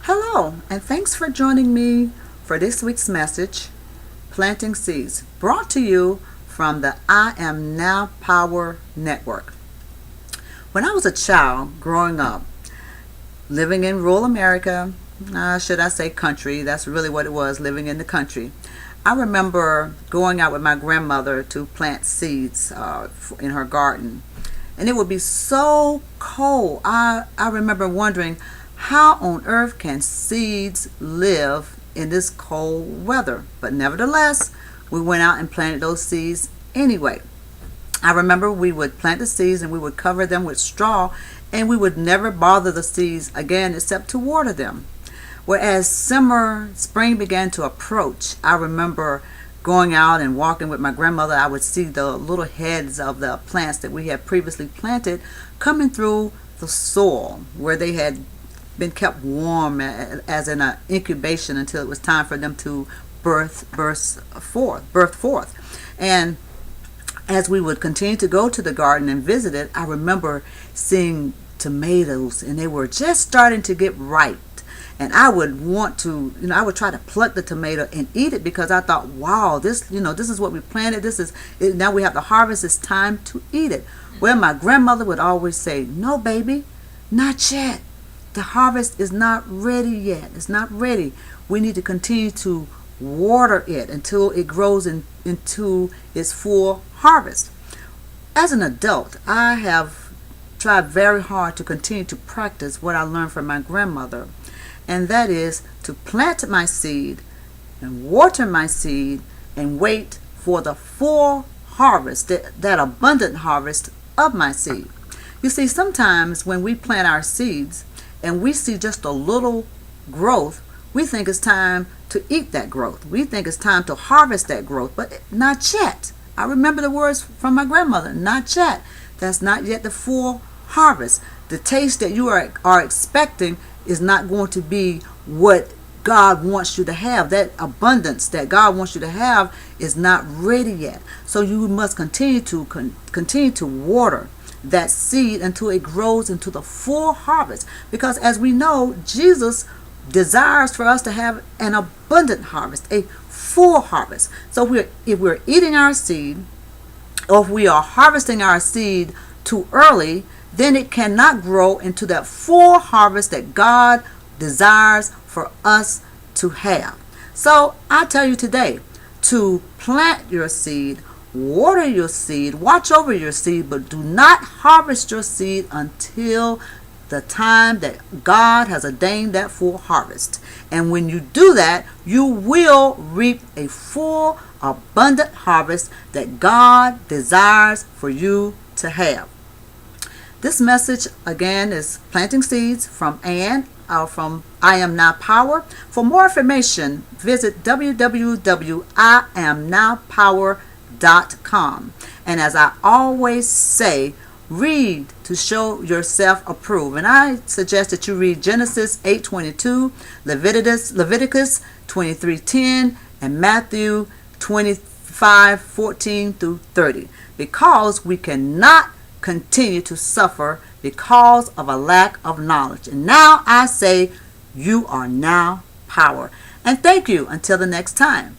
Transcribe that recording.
Hello, and thanks for joining me for this week's message, Planting Seeds, brought to you from the I Am Now Power Network. When I was a child growing up, living in rural America, should I say country, that's really what it was, living in the country. I remember going out with my grandmother to plant seeds in her garden. And it would be so cold. I remember wondering, how on earth can seeds live in this cold weather? But nevertheless, we went out and planted those seeds anyway. I remember we would plant the seeds and we would cover them with straw, and we would never bother the seeds again except to water them. Whereas spring began to approach, I remember going out and walking with my grandmother. I would see the little heads of the plants that we had previously planted coming through the soil where they had been kept warm as in an incubation until it was time for them to birth forth. And as we would continue to go to the garden and visit it, I remember seeing tomatoes, and they were just starting to get ripe. And I would want to, I would try to pluck the tomato and eat it because I thought, wow, this is what we planted. Now we have the harvest. It's time to eat it. Well, my grandmother would always say, no, baby, not yet. The harvest is not ready yet. It's not ready. We need to continue to water it until it grows into its full harvest. As an adult, I have tried very hard to continue to practice what I learned from my grandmother, and that is to plant my seed and water my seed and wait for the full harvest, that abundant harvest of my seed. You see, sometimes when we plant our seeds and we see just a little growth, we think it's time to eat that growth. We think it's time to harvest that growth, but not yet. I remember the words from my grandmother, not yet. That's not yet the full harvest. The taste that you are expecting is not going to be what God wants you to have. That abundance that God wants you to have is not ready yet. So you must continue to water that seed until it grows into the full harvest. Because as we know, Jesus desires for us to have an abundant harvest, a full harvest. So if we're eating our seed, or if we are harvesting our seed too early, then it cannot grow into that full harvest that God desires for us to have. So I tell you today to plant your seed, water your seed, watch over your seed, but do not harvest your seed until the time that God has ordained that full harvest. And when you do that, you will reap a full, abundant harvest that God desires for you to have. This message again is Planting Seeds from Ann from I Am Now Power. For more information, visit www.iamnowpower.com. And as I always say, read to show yourself approved. And I suggest that you read Genesis 8:22, Leviticus 23:10, and Matthew 25:14 through 30, because we cannot continue to suffer because of a lack of knowledge. And now I say, you are now power. And thank you until the next time.